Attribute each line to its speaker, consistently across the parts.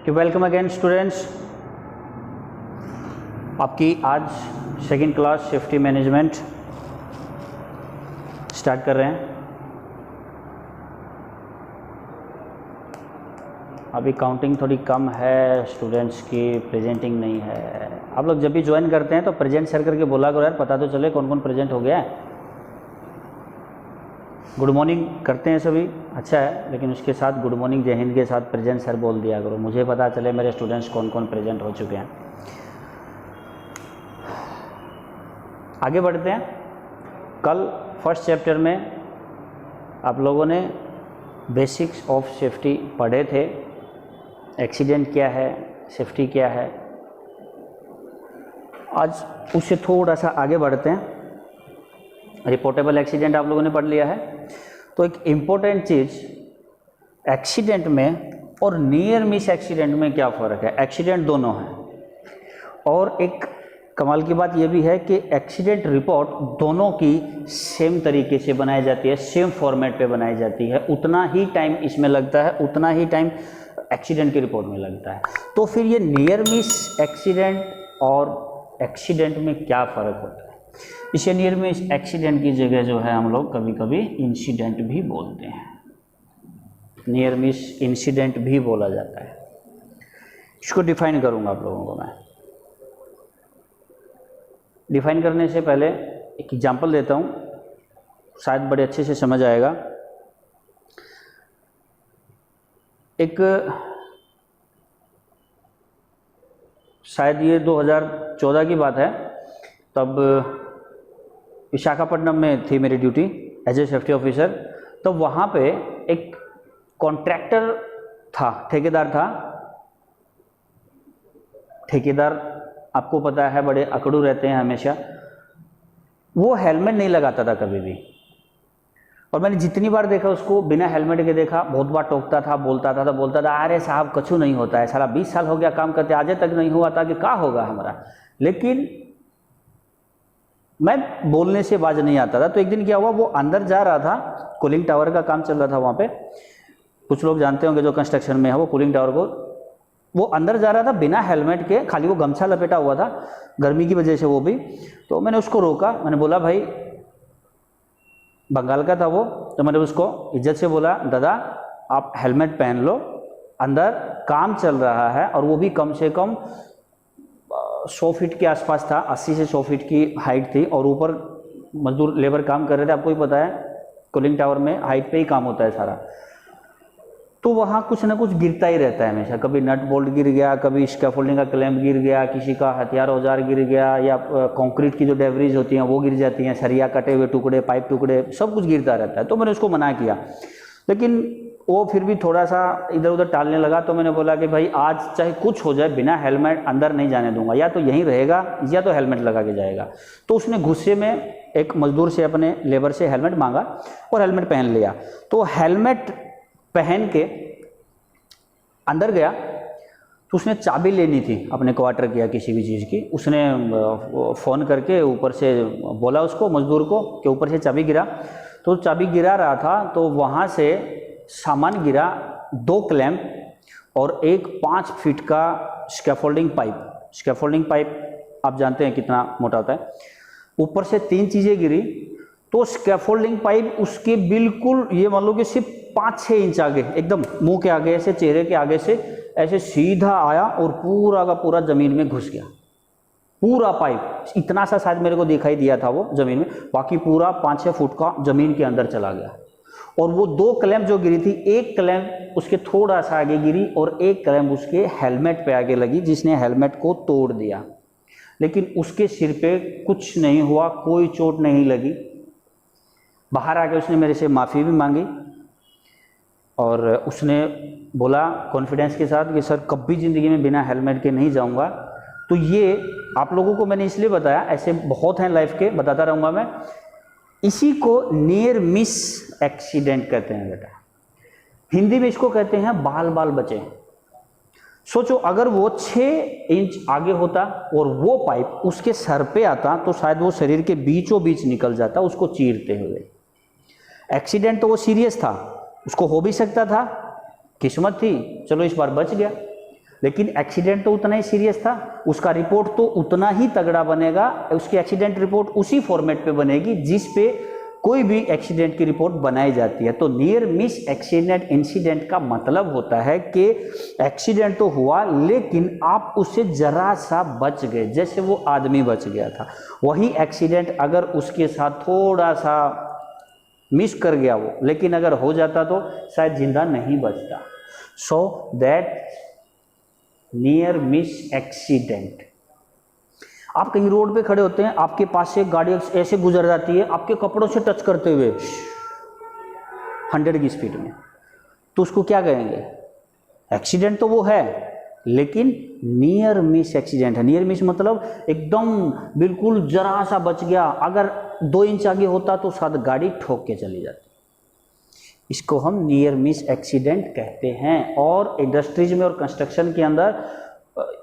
Speaker 1: Welcome again students. आपकी आज second class safety management start कर रहे हैं। अभी काउंटिंग थोड़ी कम है स्टूडेंट्स की, प्रेजेंटिंग नहीं है। आप लोग जब भी ज्वाइन करते हैं तो प्रेजेंट सर करके बोला करो यार, पता तो चले कौन कौन प्रेजेंट हो गया है। गुड मॉर्निंग करते हैं सभी, अच्छा है, लेकिन उसके साथ गुड मॉर्निंग जय हिंद के साथ प्रेजेंट सर बोल दिया करो, मुझे पता चले मेरे स्टूडेंट्स कौन कौन प्रेजेंट हो चुके हैं। आगे बढ़ते हैं। कल फर्स्ट चैप्टर में आप लोगों ने बेसिक्स ऑफ सेफ्टी पढ़े थे। एक्सीडेंट क्या है, सेफ्टी क्या है। आज उससे थोड़ा सा आगे बढ़ते हैं। रिपोर्टेबल एक्सीडेंट आप लोगों ने पढ़ लिया है। तो एक इम्पोर्टेंट चीज़, एक्सीडेंट में और नियर मिस एक्सीडेंट में क्या फ़र्क है। एक्सीडेंट दोनों हैं और एक कमाल की बात यह भी है कि एक्सीडेंट रिपोर्ट दोनों की सेम तरीके से बनाई जाती है, सेम फॉर्मेट पे बनाई जाती है। उतना ही टाइम इसमें लगता है, उतना ही टाइम एक्सीडेंट की रिपोर्ट में लगता है। तो फिर ये नियर मिस एक्सीडेंट और एक्सीडेंट में क्या फ़र्क होता है। इसे नियर मिस एक्सीडेंट की जगह जो है हम लोग कभी कभी इंसिडेंट भी बोलते हैं, नियर मिस इंसिडेंट भी बोला जाता है। इसको डिफाइन करूंगा आप लोगों को मैं। डिफाइन करने से पहले एक एग्जांपल देता हूं, शायद बड़े अच्छे से समझ आएगा। एक शायद ये 2014 की बात है, तब विशाखापट्टनम में थी मेरी duty as a safety officer. तो वहाँ पे एक कॉन्ट्रैक्टर था, ठेकेदार था। ठेकेदार आपको पता है बड़े अकड़ू रहते हैं हमेशा। वो हेलमेट नहीं लगाता था कभी भी, और मैंने जितनी बार देखा उसको बिना हेलमेट के देखा। बहुत बार टोकता था, बोलता था अरे साहब कछु नहीं होता है, सारा 20 साल हो गया काम करते, आज तक नहीं हुआ था कि क्या होगा हमारा। लेकिन मैं बोलने से बाज नहीं आता था। तो एक दिन क्या हुआ, वो अंदर जा रहा था, कूलिंग टावर का काम चल रहा था वहाँ पे। कुछ लोग जानते होंगे जो कंस्ट्रक्शन में है, वो कूलिंग टावर को वो अंदर जा रहा था बिना हेलमेट के, खाली वो गमछा लपेटा हुआ था, गर्मी की वजह से वो भी। तो मैंने उसको रोका, मैंने बोला भाई, बंगाल का था वो, तो मैंने उसको इज्जत से बोला दादा आप हेलमेट पहन लो, अंदर काम चल रहा है। और वो भी कम से कम 100 फीट के आसपास था, 80 से 100 फीट की हाइट थी, और ऊपर मजदूर लेबर काम कर रहे थे। आपको ही पता है कूलिंग टावर में हाइट पे ही काम होता है सारा। तो वहाँ कुछ ना कुछ गिरता ही रहता है हमेशा, कभी नट बोल्ट गिर गया, कभी स्कैफोल्डिंग का क्लैंप गिर गया, किसी का हथियार औजार गिर गया, या कंक्रीट की जो डेब्रीज होती हैं वो गिर जाती हैं, सरिया कटे हुए टुकड़े, पाइप टुकड़े, सब कुछ गिरता रहता है। तो मैंने उसको मना किया, लेकिन वो फिर भी थोड़ा सा इधर उधर टालने लगा। तो मैंने बोला कि भाई आज चाहे कुछ हो जाए, बिना हेलमेट अंदर नहीं जाने दूंगा, या तो यहीं रहेगा या तो हेलमेट लगा के जाएगा। तो उसने गुस्से में एक मजदूर से, अपने लेबर से हेलमेट मांगा और हेलमेट पहन लिया। तो हेलमेट पहन के अंदर गया, तो उसने चाबी लेनी थी अपने क्वार्टर की या किसी भी चीज़ की। उसने फ़ोन करके ऊपर से बोला उसको, मजदूर को, कि ऊपर से चाबी गिरा। तो चाबी गिरा रहा था, तो वहाँ से सामान गिरा, 2 क्लैंप और एक 5 फीट का स्कैफोल्डिंग पाइप। स्कैफोल्डिंग पाइप आप जानते हैं कितना मोटा होता है। ऊपर से 3 चीज़ें गिरी। तो स्कैफोल्डिंग पाइप उसके बिल्कुल, ये मान लो कि सिर्फ 5-6 इंच आगे, एकदम मुंह के आगे से, चेहरे के आगे से ऐसे सीधा आया और पूरा का पूरा ज़मीन में घुस गया। पूरा पाइप इतना सा शायद मेरे को दिखाई दिया था वो ज़मीन में, बाकी पूरा 5-6 फुट का ज़मीन के अंदर चला गया। और वो 2 क्लैंप जो गिरी थी, एक क्लैंप उसके थोड़ा सा आगे गिरी और एक क्लैंप उसके हेलमेट पे आगे लगी, जिसने हेलमेट को तोड़ दिया। लेकिन उसके सिर पे कुछ नहीं हुआ, कोई चोट नहीं लगी। बाहर आके उसने मेरे से माफ़ी भी मांगी और उसने बोला कॉन्फिडेंस के साथ कि सर कभी ज़िंदगी में बिना हेलमेट के नहीं जाऊंगा। तो ये आप लोगों को मैंने इसलिए बताया, ऐसे बहुत हैं लाइफ के, बताता रहूँगा मैं। इसी को नियर मिस एक्सीडेंट कहते हैं बेटा। हिंदी में इसको कहते हैं बाल बाल बचे। सोचो अगर वो 6 इंच आगे होता और वो पाइप उसके सर पे आता, तो शायद वो शरीर के बीचों बीच निकल जाता उसको चीरते हुए। एक्सीडेंट तो वो सीरियस था, उसको हो भी सकता था, किस्मत थी, चलो इस बार बच गया। लेकिन एक्सीडेंट तो उतना ही सीरियस था, उसका रिपोर्ट तो उतना ही तगड़ा बनेगा, उसकी एक्सीडेंट रिपोर्ट उसी फॉर्मेट पे बनेगी जिस पे कोई भी एक्सीडेंट की रिपोर्ट बनाई जाती है। तो नियर मिस एक्सीडेंट इंसिडेंट का मतलब होता है कि एक्सीडेंट तो हुआ लेकिन आप उससे जरा सा बच गए, जैसे वो आदमी बच गया था। वही एक्सीडेंट अगर उसके साथ थोड़ा सा मिस कर गया वो, लेकिन अगर हो जाता तो शायद जिंदा नहीं बचता। So that near miss accident. आप कहीं रोड पे खड़े होते हैं, आपके पास से एक गाड़ी ऐसे गुजर जाती है आपके कपड़ों से टच करते हुए 100 की स्पीड में, तो उसको क्या कहेंगे? एक्सीडेंट तो वो है लेकिन नियर मिस एक्सीडेंट है। नियर मिस मतलब एकदम बिल्कुल जरा सा बच गया, अगर 2 इंच आगे होता तो शायद गाड़ी ठोक के चली जाती। इसको हम नियर मिस एक्सीडेंट कहते हैं। और इंडस्ट्रीज में और कंस्ट्रक्शन के अंदर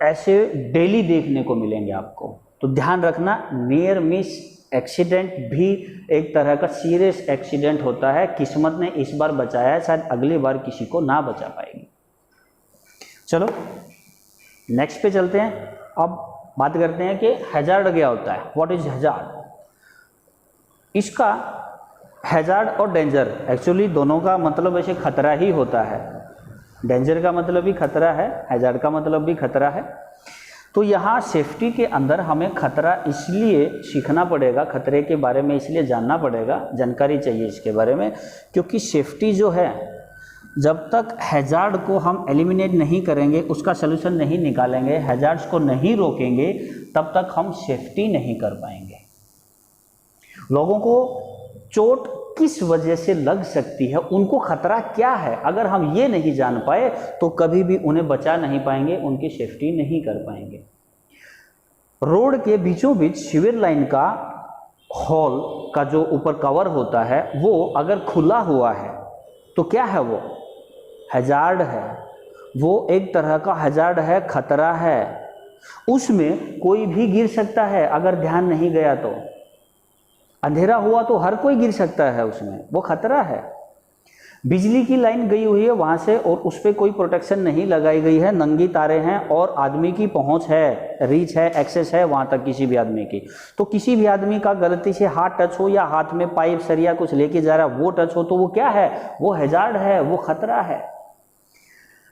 Speaker 1: ऐसे डेली देखने को मिलेंगे आपको। तो ध्यान रखना, नियर मिस एक्सीडेंट भी एक तरह का सीरियस एक्सीडेंट होता है। किस्मत ने इस बार बचाया है, शायद अगली बार किसी को ना बचा पाएगी। चलो नेक्स्ट पे चलते हैं। अब बात करते हैं कि हैजार्ड क्या होता है। What is hazard? इसका हैजार्ड और डेंजर एक्चुअली दोनों का मतलब ऐसे खतरा ही होता है। डेंजर का मतलब भी खतरा है, हैजार्ड का मतलब भी खतरा है। तो यहाँ सेफ्टी के अंदर हमें खतरा इसलिए सीखना पड़ेगा, खतरे के बारे में इसलिए जानना पड़ेगा, जानकारी चाहिए इसके बारे में, क्योंकि सेफ्टी जो है, जब तक हैजार्ड को हम एलिमिनेट नहीं करेंगे, उसका सलूशन नहीं निकालेंगे, हैजार्ड्स को नहीं रोकेंगे, तब तक हम सेफ्टी नहीं कर पाएंगे। लोगों को चोट किस वजह से लग सकती है, उनको खतरा क्या है, अगर हम ये नहीं जान पाए तो कभी भी उन्हें बचा नहीं पाएंगे, उनकी सेफ्टी नहीं कर पाएंगे। रोड के बीचों बीच सीवर लाइन का हॉल का जो ऊपर कवर होता है, वो अगर खुला हुआ है तो क्या है? वो हैजार्ड है। वो एक तरह का हैजार्ड है, खतरा है। उसमें कोई भी गिर सकता है अगर ध्यान नहीं गया तो। अंधेरा हुआ तो हर कोई गिर सकता है उसमें, वो खतरा है। बिजली की लाइन गई हुई है वहाँ से और उस पर कोई प्रोटेक्शन नहीं लगाई गई है, नंगी तारे हैं और आदमी की पहुँच है, रीच है, एक्सेस है वहाँ तक किसी भी आदमी की। तो किसी भी आदमी का गलती से हाथ टच हो या हाथ में पाइप सरिया कुछ लेके जा रहा है वो टच हो, तो वो क्या है? वो हैजार्ड है, वो खतरा है।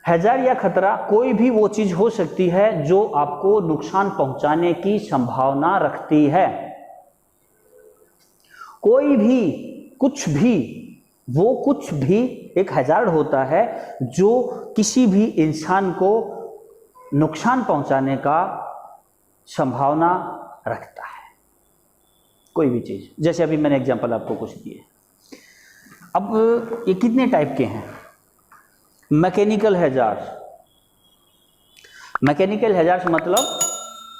Speaker 1: हैजार्ड या खतरा कोई भी वो चीज़ हो सकती है जो आपको नुकसान पहुँचाने की संभावना रखती है। कोई भी, कुछ भी, वो कुछ भी एक हैजार्ड होता है जो किसी भी इंसान को नुकसान पहुंचाने का संभावना रखता है। कोई भी चीज़, जैसे अभी मैंने एग्जांपल आपको कुछ दिए। अब ये कितने टाइप के हैं? Mechanical hazards. मैकेनिकल हैजार्ड्स मतलब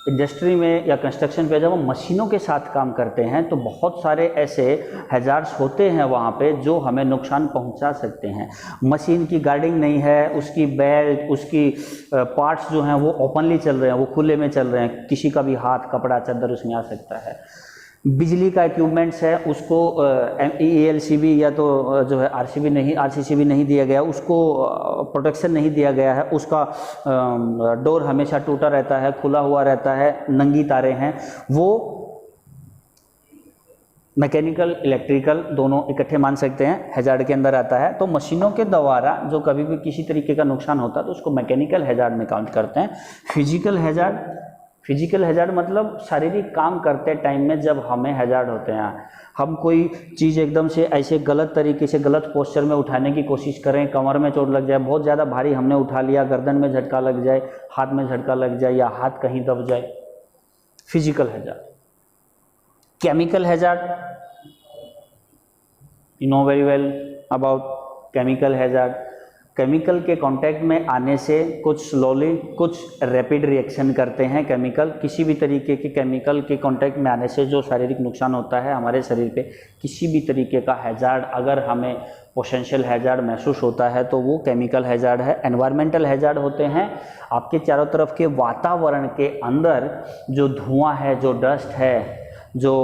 Speaker 1: इंडस्ट्री में या कंस्ट्रक्शन पे जब हम मशीनों के साथ काम करते हैं तो बहुत सारे ऐसे हैजार्ड्स होते हैं वहाँ पे जो हमें नुकसान पहुँचा सकते हैं। मशीन की गार्डिंग नहीं है, उसकी बेल्ट, उसकी पार्ट्स जो हैं वो ओपनली चल रहे हैं, वो खुले में चल रहे हैं, किसी का भी हाथ, कपड़ा, चादर उसमें आ सकता है। बिजली का इक्विपमेंट्स है, उसको ELCB या तो जो है RCCB नहीं दिया गया, उसको प्रोटेक्शन नहीं दिया गया है, उसका डोर हमेशा टूटा रहता है, खुला हुआ रहता है, नंगी तारें हैं, वो मैकेनिकल इलेक्ट्रिकल दोनों इकट्ठे मान सकते हैं, हैजार्ड के अंदर आता है। तो मशीनों के द्वारा जो कभी भी किसी तरीके का नुकसान होता है तो उसको मैकेनिकल हैजार्ड में काउंट करते हैं। फिजिकल हैजार्ड मतलब शारीरिक काम करते टाइम में जब हमें हैजार्ड होते हैं, हम कोई चीज़ एकदम से ऐसे गलत तरीके से गलत पोस्चर में उठाने की कोशिश करें, कमर में चोट लग जाए, बहुत ज़्यादा भारी हमने उठा लिया, गर्दन में झटका लग जाए, हाथ में झटका लग जाए या हाथ कहीं दब जाए, physical hazard. Chemical hazard, you know very well about chemical hazard. Chemical के कांटेक्ट में आने से कुछ स्लोली कुछ रैपिड रिएक्शन करते हैं केमिकल। किसी भी तरीके के केमिकल के कांटेक्ट में आने से जो शारीरिक नुकसान होता है हमारे शरीर पे, किसी भी तरीके का हैजार्ड अगर हमें पोटेंशियल हैजार्ड महसूस होता है तो वो केमिकल हैजार्ड है। एनवायरमेंटल हैजार्ड होते हैं आपके चारों तरफ के वातावरण के अंदर जो धुआं है, जो डस्ट है, जो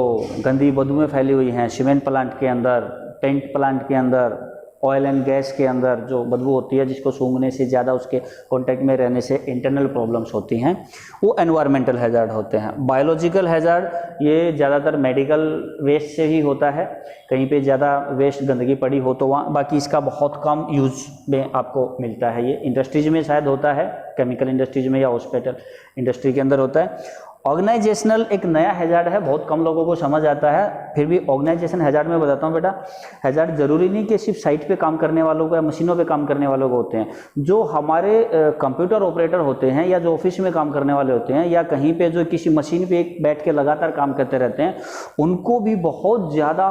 Speaker 1: गंदी बदबूएं फैली हुई हैं, सीमेंट प्लांट के अंदर, टेंट प्लांट के अंदर, ऑयल एंड गैस के अंदर जो बदबू होती है, जिसको सूंघने से, ज़्यादा उसके कांटेक्ट में रहने से इंटरनल प्रॉब्लम्स होती हैं, वो एनवायरमेंटल हैज़ार्ड होते हैं। बायोलॉजिकल हैज़ार्ड ये ज़्यादातर मेडिकल वेस्ट से ही होता है, कहीं पे ज़्यादा वेस्ट गंदगी पड़ी हो तो वहाँ, बाकी इसका बहुत कम यूज़ में आपको मिलता है। ये इंडस्ट्रीज में शायद होता है, केमिकल इंडस्ट्रीज में या हॉस्पिटल इंडस्ट्री के अंदर होता है। ऑर्गेनाइजेशनल एक नया हैज़ार्ड है, बहुत कम लोगों को समझ आता है, फिर भी ऑर्गेनाइजेशन हैज़ार्ड में बताता हूँ बेटा। हैज़ार्ड जरूरी नहीं कि सिर्फ साइट पे काम करने वालों को या मशीनों पे काम करने वालों को होते हैं, जो हमारे कंप्यूटर ऑपरेटर होते हैं या जो ऑफिस में काम करने वाले होते हैं या कहीं पे जो किसी मशीन पे बैठ के लगातार काम करते रहते हैं, उनको भी बहुत ज़्यादा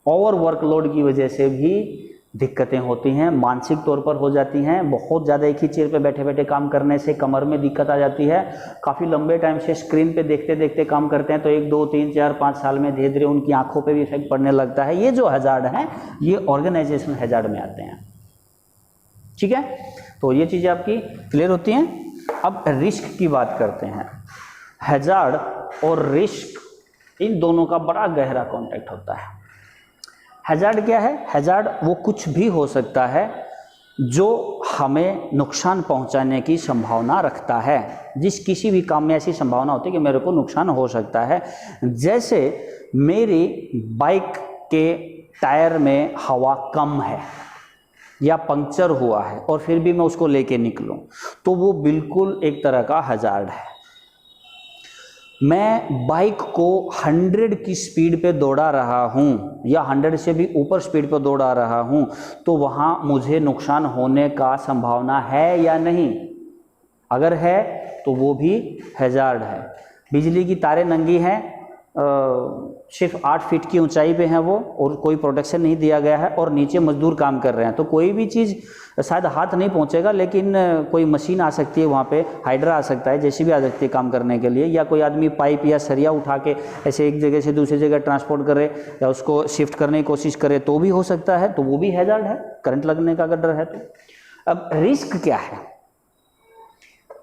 Speaker 1: ओवर वर्कलोड की वजह से भी दिक्कतें होती हैं, मानसिक तौर पर हो जाती हैं। बहुत ज़्यादा एक ही चेयर पे बैठे बैठे काम करने से कमर में दिक्कत आ जाती है। काफ़ी लंबे टाइम से स्क्रीन पे देखते देखते काम करते हैं तो 1, 2, 3, 4, 5 साल में धीरे धीरे उनकी आंखों पे भी इफेक्ट पड़ने लगता है। ये जो हैज़ार्ड हैं ये ऑर्गेनाइजेशनल हैज़ार्ड में आते हैं। ठीक है, तो ये चीज़ें आपकी क्लियर होती हैं। अब रिस्क की बात करते हैं। हैज़ार्ड और रिस्क इन दोनों का बड़ा गहरा कॉन्टैक्ट होता है। हैज़ार्ड क्या है? हैज़ार्ड वो कुछ भी हो सकता है जो हमें नुकसान पहुंचाने की संभावना रखता है। जिस किसी भी काम में ऐसी संभावना होती है कि मेरे को नुकसान हो सकता है। जैसे मेरी बाइक के टायर में हवा कम है या पंक्चर हुआ है और फिर भी मैं उसको लेके निकलूं, तो वो बिल्कुल एक तरह का हैज़ार्ड है। मैं बाइक को 100 की स्पीड पे दौड़ा रहा हूँ या 100 से भी ऊपर स्पीड पे दौड़ा रहा हूँ, तो वहाँ मुझे नुकसान होने का संभावना है या नहीं? अगर है तो वो भी हैज़ार्ड है। बिजली की तारें नंगी हैं, सिर्फ 8 फीट की ऊंचाई पे हैं वो, और कोई प्रोटेक्शन नहीं दिया गया है और नीचे मजदूर काम कर रहे हैं, तो कोई भी चीज़ शायद हाथ नहीं पहुंचेगा, लेकिन कोई मशीन आ सकती है वहाँ पे, हाइड्रा आ सकता है, जेसीबी आ सकती है काम करने के लिए, या कोई आदमी पाइप या सरिया उठा के ऐसे एक जगह से दूसरी जगह ट्रांसपोर्ट करे या उसको शिफ्ट करने की कोशिश करे तो भी हो सकता है, तो वो भी हैज़ार्ड है, करंट लगने का अगर डर है तो। अब रिस्क क्या है?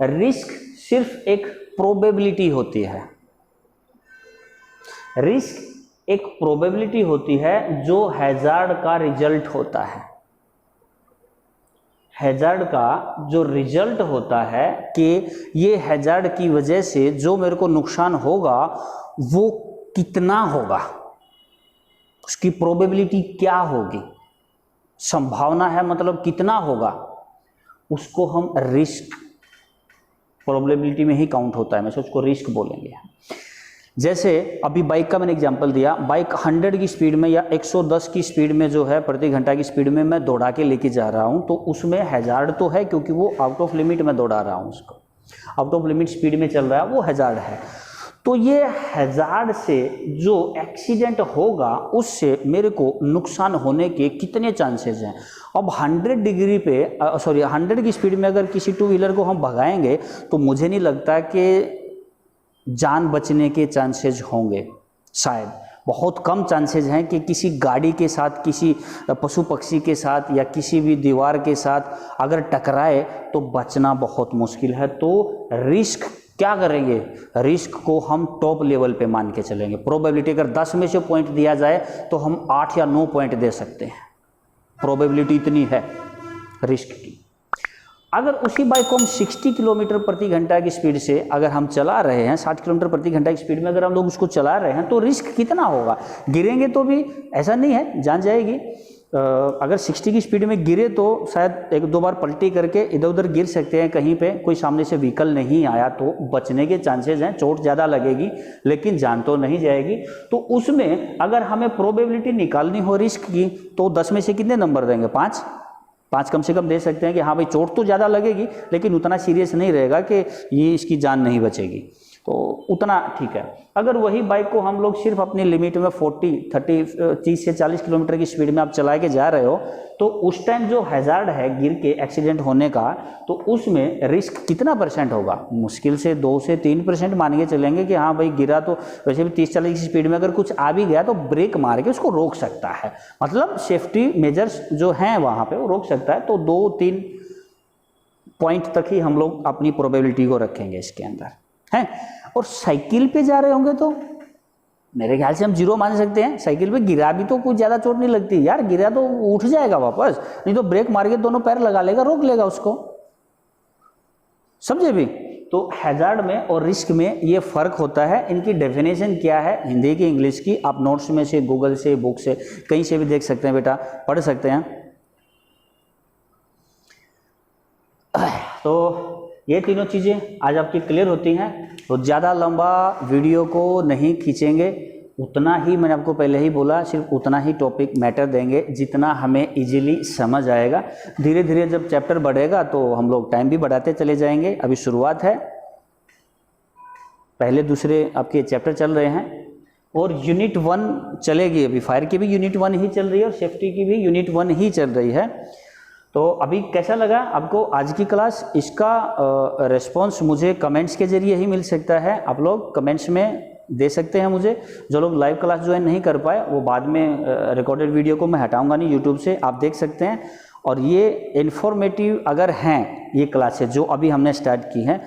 Speaker 1: रिस्क सिर्फ एक प्रोबेबिलिटी होती है। रिस्क एक प्रोबेबिलिटी होती है जो हैज़ार्ड का रिजल्ट होता है। हैज़ार्ड का जो रिजल्ट होता है कि ये हैज़ार्ड की वजह से जो मेरे को नुकसान होगा वो कितना होगा, उसकी प्रोबेबिलिटी क्या होगी, संभावना है मतलब कितना होगा, उसको हम रिस्क प्रोबेबिलिटी में ही काउंट होता है, मैं उसको रिस्क बोलेंगे। जैसे अभी बाइक का मैंने एग्जांपल दिया, बाइक 100 की स्पीड में या 110 की स्पीड में जो है प्रति घंटा की स्पीड में मैं दौड़ा के लेके जा रहा हूं, तो उसमें हैज़ार्ड तो है क्योंकि वो आउट ऑफ लिमिट में दौड़ा रहा हूं, उसको आउट ऑफ लिमिट स्पीड में चल रहा है, वो हैज़ार्ड है। तो ये हैज़ार्ड से जो एक्सीडेंट होगा उससे मेरे को नुकसान होने के कितने चांसेस हैं। अब 100 की स्पीड में अगर किसी 2 व्हीलर को हम भगाएंगे तो मुझे नहीं लगता कि जान बचने के चांसेस होंगे, शायद बहुत कम चांसेस हैं कि किसी गाड़ी के साथ, किसी पशु पक्षी के साथ या किसी भी दीवार के साथ अगर टकराए तो बचना बहुत मुश्किल है। तो रिस्क क्या करेंगे? रिस्क को हम टॉप लेवल पे मान के चलेंगे। प्रोबेबिलिटी अगर 10 में से पॉइंट दिया जाए तो हम 8 या 9 पॉइंट दे सकते हैं, प्रोबेबिलिटी इतनी है रिस्क की। अगर उसी बाइक को हम 60 किलोमीटर प्रति घंटा की स्पीड से अगर हम चला रहे हैं, 60 किलोमीटर प्रति घंटा की स्पीड में अगर हम लोग उसको चला रहे हैं तो रिस्क कितना होगा? गिरेंगे तो भी ऐसा नहीं है जान जाएगी, अगर 60 की स्पीड में गिरे तो शायद 1-2 बार पलटी करके इधर उधर गिर सकते हैं, कहीं पे कोई सामने से व्हीकल नहीं आया तो बचने के चांसेस हैं, चोट ज़्यादा लगेगी लेकिन जान तो नहीं जाएगी। तो उसमें अगर हमें प्रोबेबिलिटी निकालनी हो रिस्क की तो 10 में से कितने नंबर देंगे? 5 कम से कम दे सकते हैं कि हाँ भाई चोट तो ज़्यादा लगेगी लेकिन उतना सीरियस नहीं रहेगा कि ये इसकी जान नहीं बचेगी, तो उतना ठीक है। अगर वही बाइक को हम लोग सिर्फ अपनी लिमिट में 30 से 40 किलोमीटर की स्पीड में आप चला के जा रहे हो तो उस टाइम जो हैज़ार्ड है गिर के एक्सीडेंट होने का, तो उसमें रिस्क कितना % होगा? मुश्किल से 2 से 3% मान के चलेंगे कि हाँ भाई गिरा तो वैसे भी 30-40 की स्पीड में अगर कुछ आ भी गया तो ब्रेक मार के उसको रोक सकता है, मतलब सेफ्टी मेजर्स जो हैं वहाँ पर वो रोक सकता है। तो 2-3 पॉइंट तक ही हम लोग अपनी प्रोबेबिलिटी को रखेंगे इसके अंदर हैं। और साइकिल पे जा रहे होंगे तो मेरे ख्याल से हम 0 मान सकते हैं। साइकिल पे गिरा भी तो कुछ ज़्यादा चोट नहीं लगती यार, गिरा तो उठ जाएगा वापस, नहीं तो ब्रेक मार के दोनों पैर लगा लेगा, रोक लेगा उसको, समझे भी। तो हैजार्ड में और रिस्क में ये फ़र्क होता है। इनकी डेफिनेशन क्या है हिंदी की इंग्लिश की, आप नोट्स में से, गूगल से, बुक से, कहीं से भी देख सकते हैं बेटा, पढ़ सकते हैं। तो ये तीनों चीज़ें आज आपकी क्लियर होती हैं। तो ज़्यादा लंबा वीडियो को नहीं खींचेंगे, उतना ही मैंने आपको पहले ही बोला, सिर्फ उतना ही टॉपिक मैटर देंगे जितना हमें इजीली समझ आएगा। धीरे धीरे जब चैप्टर बढ़ेगा तो हम लोग टाइम भी बढ़ाते चले जाएंगे। अभी शुरुआत है, पहले दूसरे आपके चैप्टर चल रहे हैं और यूनिट 1 चलेगी। अभी फायर की भी यूनिट 1 ही चल रही है और सेफ्टी की भी यूनिट 1 ही चल रही है। तो अभी कैसा लगा आपको आज की क्लास? इसका रिस्पॉन्स मुझे कमेंट्स के जरिए ही मिल सकता है। आप लोग कमेंट्स में दे सकते हैं मुझे। जो लोग लाइव क्लास ज्वाइन नहीं कर पाए वो बाद में रिकॉर्डेड वीडियो को मैं हटाऊंगा नहीं, यूट्यूब से आप देख सकते हैं। और ये इन्फॉर्मेटिव अगर हैं ये क्लासेस जो अभी हमने स्टार्ट की हैं,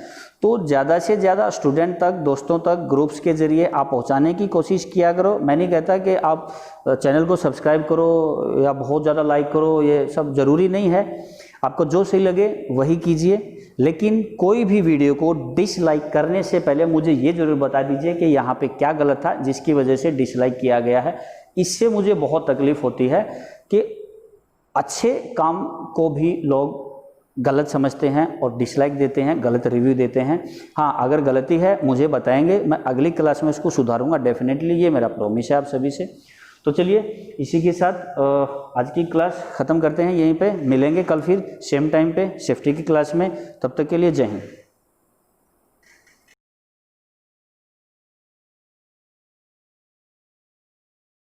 Speaker 1: तो ज़्यादा से ज़्यादा स्टूडेंट तक, दोस्तों तक, ग्रुप्स के ज़रिए आप पहुंचाने की कोशिश किया करो। मैं नहीं कहता कि आप चैनल को सब्सक्राइब करो या बहुत ज़्यादा लाइक करो, ये सब ज़रूरी नहीं है। आपको जो सही लगे वही कीजिए, लेकिन कोई भी वीडियो को डिसलाइक करने से पहले मुझे ये ज़रूर बता दीजिए कि यहाँ पे क्या गलत था जिसकी वजह से डिसलाइक किया गया है। इससे मुझे बहुत तकलीफ़ होती है कि अच्छे काम को भी लोग गलत समझते हैं और डिसलाइक देते हैं, गलत रिव्यू देते हैं। हाँ, अगर गलती है मुझे बताएंगे, मैं अगली क्लास में इसको सुधारूंगा डेफिनेटली, ये मेरा प्रॉमिस है आप सभी से। तो चलिए इसी के साथ आज की क्लास ख़त्म करते हैं, यहीं पे मिलेंगे कल फिर सेम टाइम पे सेफ्टी की क्लास में। तब तक के लिए जय हिंद।